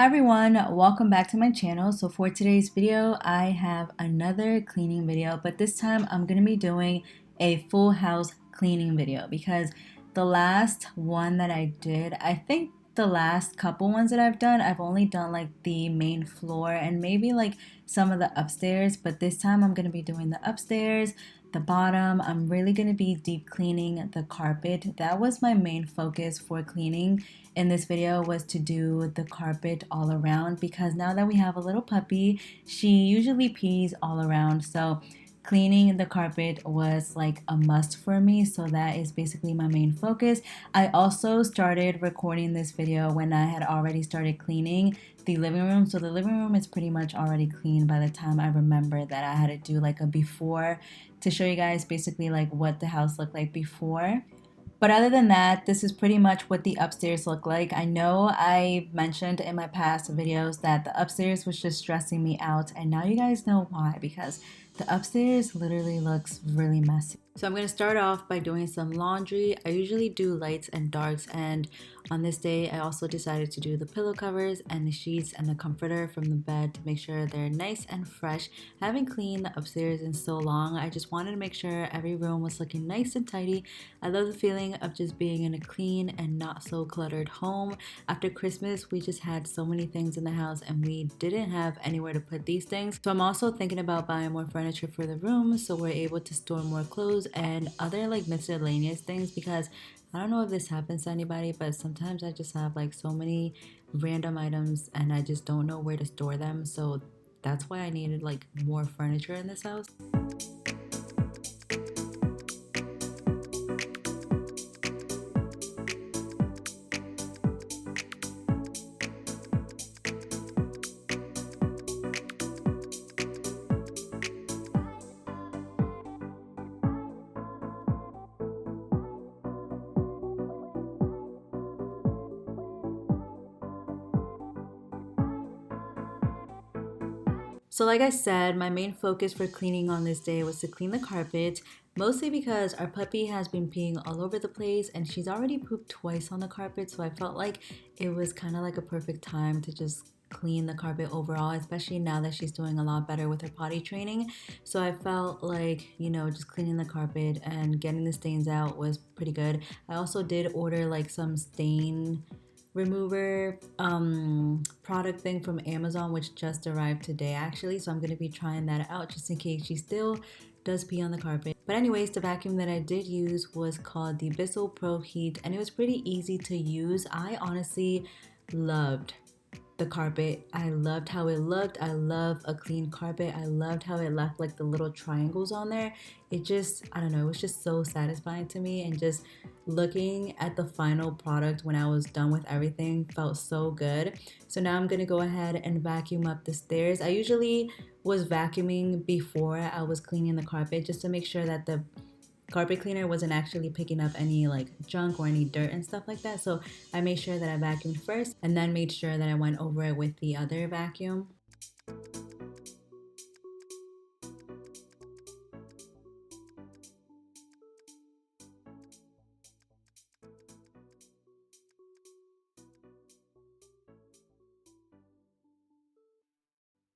Hi everyone, welcome back to my channel. So for today's video, I have another cleaning video, but this time I'm going to be doing a full house cleaning video because the last one that I did, I think the last couple ones that I've done, I've only done like the main floor and maybe like some of the upstairs, but this time I'm going to be doing the upstairs, the bottom. I'm really going to be deep cleaning the carpet. That was my main focus for cleaning in this video, was to do the carpet all around, because now that we have a little puppy, she usually pees all around. So cleaning the carpet was like a must for me, so that is basically my main focus. I also started recording this video when I had already started cleaning the living room, so the living room is pretty much already clean by the time I remember that I had to do like a before to show you guys basically like what the house looked like before. But other than that, this is pretty much what the upstairs look like. I know I mentioned in my past videos that the upstairs was just stressing me out, and now you guys know why, because the upstairs literally looks really messy. So I'm going to start off by doing some laundry. I usually do lights and darks, and on this day I also decided to do the pillow covers and the sheets and the comforter from the bed to make sure they're nice and fresh. I haven't cleaned the upstairs in so long. I just wanted to make sure every room was looking nice and tidy. I love the feeling of just being in a clean and not so cluttered home. After Christmas, we just had so many things in the house and we didn't have anywhere to put these things. So I'm also thinking about buying more furniture for the room so we're able to store more clothes and other like miscellaneous things, because I don't know if this happens to anybody, but sometimes I just have like so many random items and I just don't know where to store them. So that's why I needed like more furniture in this house. So like I said, my main focus for cleaning on this day was to clean the carpet, mostly because our puppy has been peeing all over the place and she's already pooped twice on the carpet, so I felt like it was kind of like a perfect time to just clean the carpet overall, especially now that she's doing a lot better with her potty training. So I felt like, just cleaning the carpet and getting the stains out was pretty good. I also did order like some stain remover product thing from Amazon, which just arrived today actually, so I'm going to be trying that out just in case she still does pee on the carpet. But anyways, the vacuum that I did use was called the Bissell Pro Heat, and it was pretty easy to use. I honestly loved the carpet. I loved how it looked. I love a clean carpet. I loved how it left like the little triangles on there. It just, I don't know, it was just so satisfying to me, and just looking at the final product when I was done with everything felt so good. So now I'm gonna go ahead and vacuum up the stairs. I usually was vacuuming before I was cleaning the carpet just to make sure that the carpet cleaner wasn't actually picking up any like junk or any dirt and stuff like that. So I made sure that I vacuumed first and then made sure that I went over it with the other vacuum.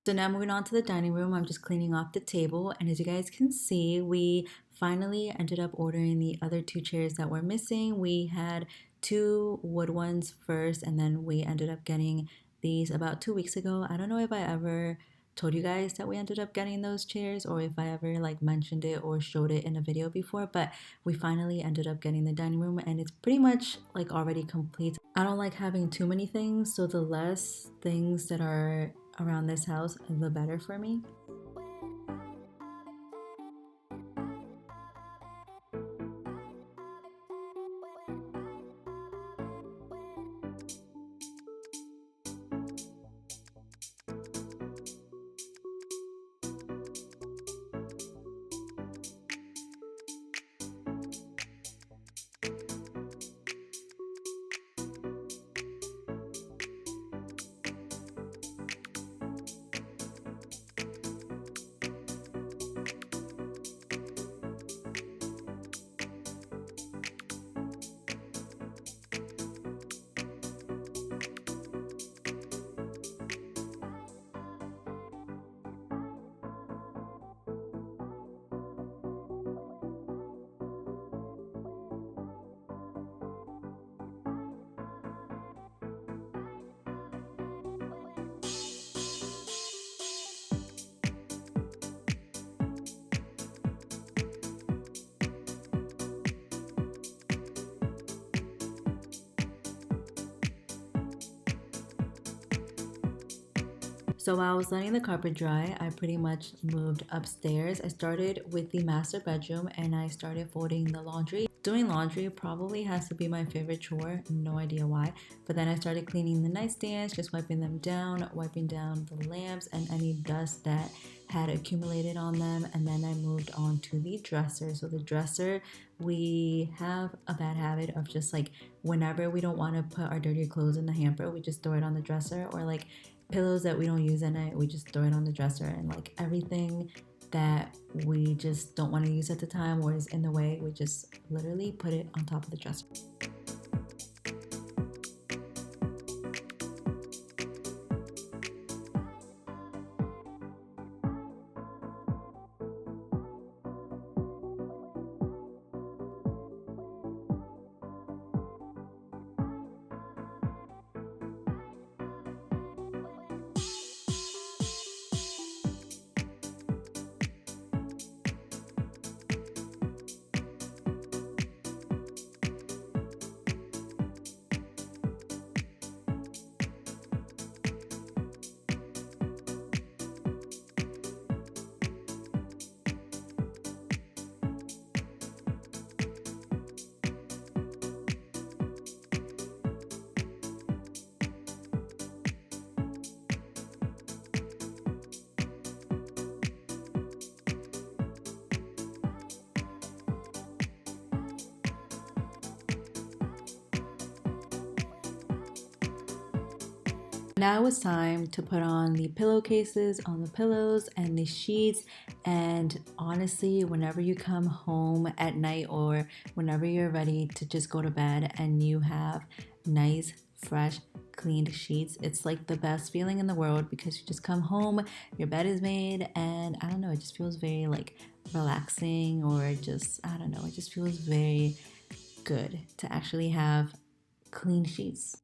So now moving on to the dining room, I'm just cleaning off the table, and as you guys can see, we finally ended up ordering the other two chairs that were missing. We had two wood ones first, and then we ended up getting these about 2 weeks ago. I don't know if I ever told you guys that we ended up getting those chairs, or if I ever like mentioned it or showed it in a video before, but we finally ended up getting the dining room and it's pretty much like already complete. I don't like having too many things, so the less things that are around this house, the better for me. So while I was letting the carpet dry, I pretty much moved upstairs. I started with the master bedroom and I started folding the laundry. Doing laundry probably has to be my favorite chore, no idea why. But then I started cleaning the nightstands, just wiping them down, wiping down the lamps and any dust that had accumulated on them. And then I moved on to the dresser. So the dresser, we have a bad habit of just like whenever we don't want to put our dirty clothes in the hamper, we just throw it on the dresser, or like pillows that we don't use at night, we just throw it on the dresser, and like everything that we just don't want to use at the time or is in the way, we just literally put it on top of the dresser. Now it's time to put on the pillowcases on the pillows and the sheets. And honestly, whenever you come home at night or whenever you're ready to just go to bed and you have nice, fresh, cleaned sheets, it's like the best feeling in the world because you just come home, your bed is made, and I don't know, it just feels very like relaxing, or just, I don't know, it just feels very good to actually have clean sheets.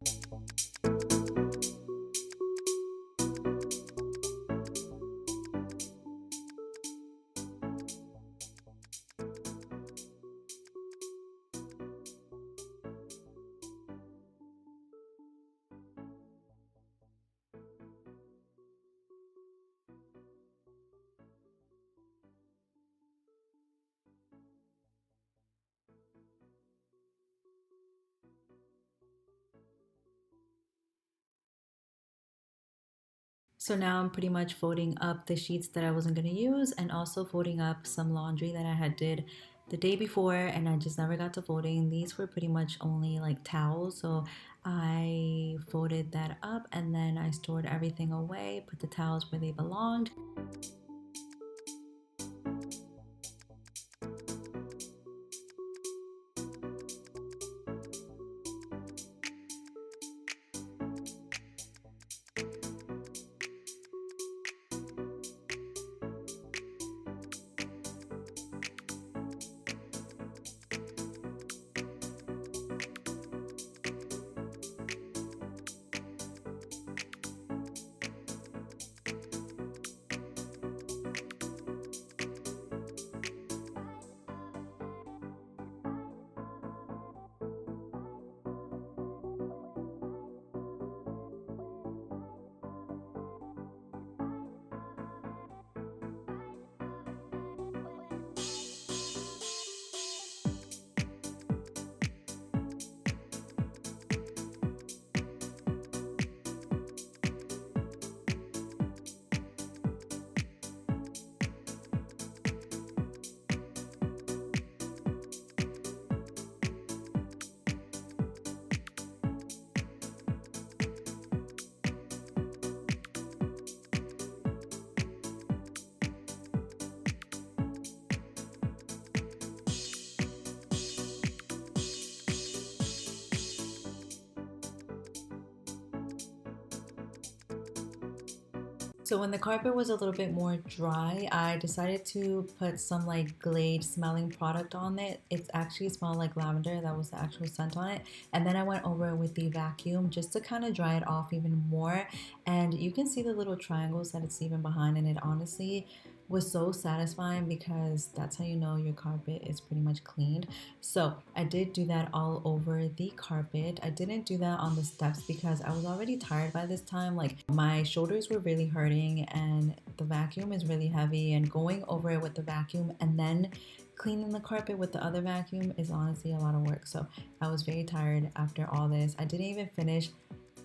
So now I'm pretty much folding up the sheets that I wasn't going to use, and also folding up some laundry that I had did the day before and I just never got to folding. These were pretty much only like towels, so I folded that up and then I stored everything away, put the towels where they belonged. So when the carpet was a little bit more dry, I decided to put some like Glade smelling product on it. It actually smelled like lavender. That was the actual scent on it. And then I went over with the vacuum just to kind of dry it off even more. And you can see the little triangles that it's even behind, and it honestly was so satisfying because that's how you know your carpet is pretty much cleaned. So I did do that all over the carpet. I didn't do that on the steps because I was already tired by this time. Like my shoulders were really hurting and the vacuum is really heavy, and going over it with the vacuum and then cleaning the carpet with the other vacuum is honestly a lot of work. So I was very tired after all this. I didn't even finish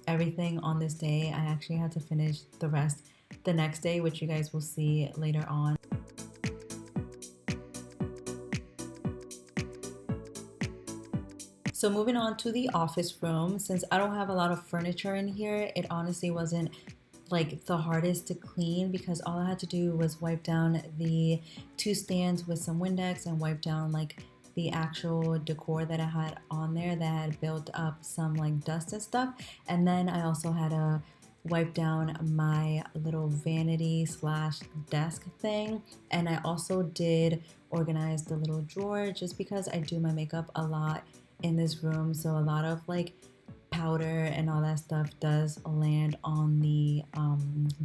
everything on this day. I actually had to finish the rest the next day, which you guys will see later on. So moving on to the office room, since I don't have a lot of furniture in here, it honestly wasn't like the hardest to clean because all I had to do was wipe down the two stands with some Windex and wipe down like the actual decor that I had on there that had built up some like dust and stuff. And then I also had to wipe down my little vanity slash desk thing, and I also did organize the little drawer just because I do my makeup a lot in this room, so a lot of like powder and all that stuff does land on the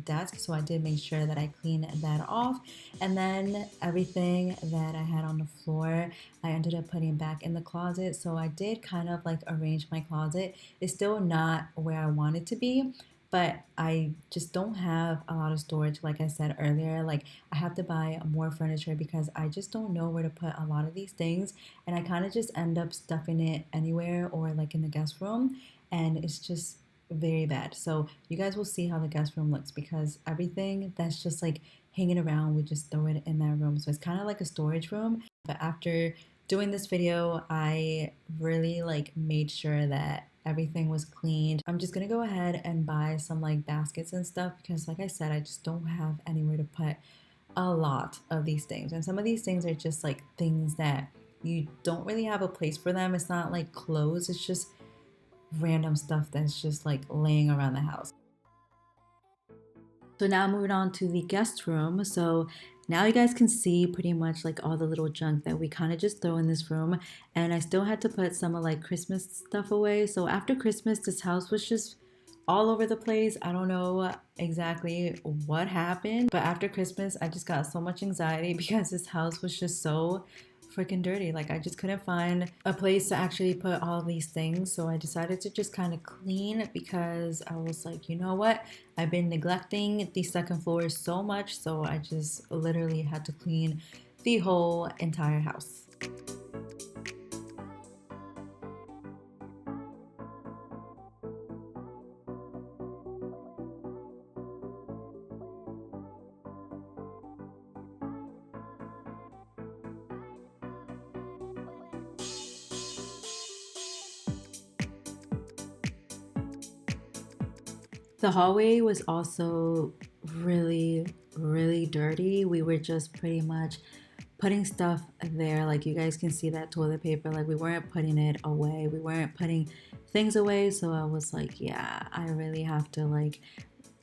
desk. So I did make sure that I cleaned that off, and then everything that I had on the floor I ended up putting back in the closet. So I did kind of like arrange my closet. It's still not where I want it to be, but I just don't have a lot of storage. Like I said earlier, like I have to buy more furniture because I just don't know where to put a lot of these things, and I kind of just end up stuffing it anywhere or like in the guest room, and it's just very bad. So you guys will see how the guest room looks because everything that's just like hanging around, we just throw it in that room. So it's kind of like a storage room. But after doing this video, I really like made sure that everything was cleaned. I'm just gonna go ahead and buy some like baskets and stuff because like I said, I just don't have anywhere to put a lot of these things. And some of these things are just like things that you don't really have a place for them. It's not like clothes, it's just random stuff that's just like laying around the house. So now moving on to the guest room. So now you guys can see pretty much like all the little junk that we kind of just throw in this room. And I still had to put some of like Christmas stuff away. So after Christmas, this house was just all over the place. I don't know exactly what happened, but after Christmas, I just got so much anxiety because this house was just so freaking dirty. Like I just couldn't find a place to actually put all these things. So I decided to just kind of clean because I was like, you know what? I've been neglecting the second floor so much. So I just literally had to clean the whole entire house. The hallway was also really dirty. We were just pretty much putting stuff there. Like you guys can see that toilet paper, like we weren't putting it away. We weren't putting things away. So I was like, yeah, I really have to like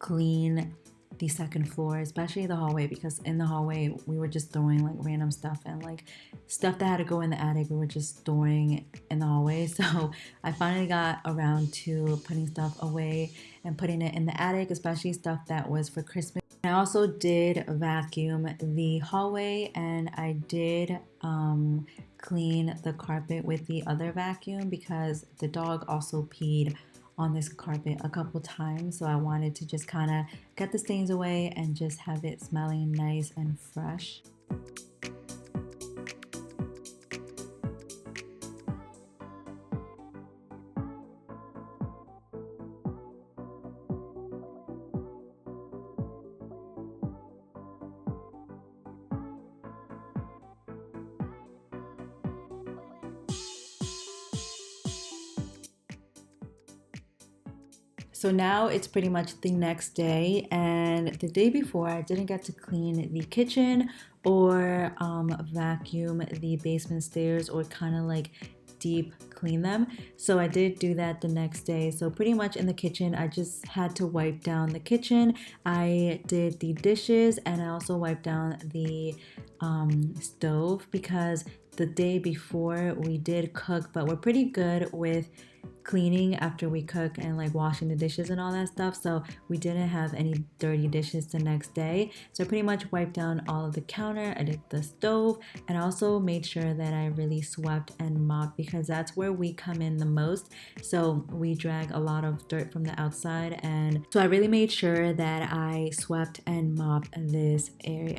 clean the second floor, especially the hallway, because in the hallway we were just throwing like random stuff, and like stuff that had to go in the attic we were just throwing in the hallway. So I finally got around to putting stuff away and putting it in the attic, especially stuff that was for Christmas. I also did vacuum the hallway, and I did clean the carpet with the other vacuum because the dog also peed on this carpet a couple times, so I wanted to just kind of get the stains away and just have it smelling nice and fresh. So now it's pretty much the next day, and the day before I didn't get to clean the kitchen or vacuum the basement stairs or kind of like deep clean them. So I did do that the next day. So pretty much in the kitchen, I just had to wipe down the kitchen. I did the dishes, and I also wiped down the stove because the day before we did cook, but we're pretty good with cleaning after we cook and like washing the dishes and all that stuff, so we didn't have any dirty dishes the next day. So I pretty much wiped down all of the counter, I did the stove, and also made sure that I really swept and mopped because that's where we come in the most. So we drag a lot of dirt from the outside, and so I really made sure that I swept and mopped this area.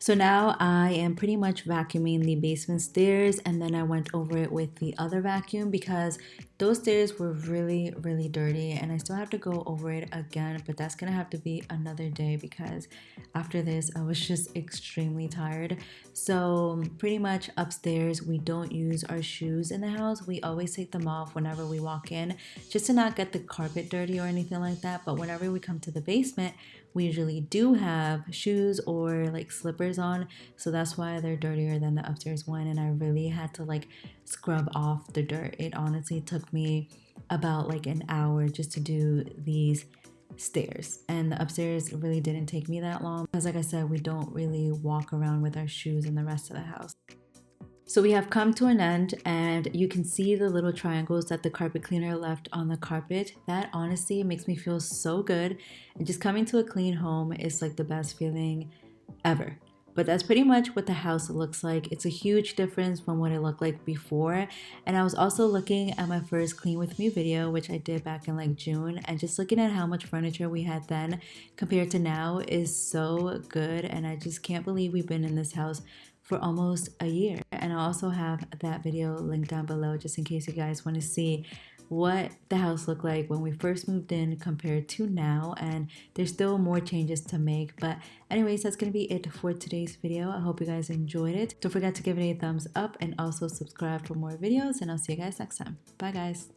So now I am pretty much vacuuming the basement stairs, and then I went over it with the other vacuum because those stairs were really dirty, and I still have to go over it again, but that's gonna have to be another day because after this I was just extremely tired. So pretty much upstairs we don't use our shoes in the house. We always take them off whenever we walk in just to not get the carpet dirty or anything like that, but whenever we come to the basement we usually do have shoes or like slippers on, so that's why they're dirtier than the upstairs one, and I really had to like scrub off the dirt. It honestly took me about like an hour just to do these stairs, and the upstairs really didn't take me that long because like I said, we don't really walk around with our shoes in the rest of the house. So we have come to an end, and you can see the little triangles that the carpet cleaner left on the carpet. That honestly makes me feel so good, and just coming to a clean home is like the best feeling ever. But that's pretty much what the house looks like. It's a huge difference from what it looked like before. And I was also looking at my first clean with me video, which I did back in like June, and just looking at how much furniture we had then compared to now is so good. And I just can't believe we've been in this house for almost a year. And I also have that video linked down below just in case you guys want to see what the house looked like when we first moved in compared to now, and there's still more changes to make. But anyways, that's gonna be it for today's video. I hope you guys enjoyed it. Don't forget to give it a thumbs up and also subscribe for more videos, and I'll see you guys next time. Bye guys.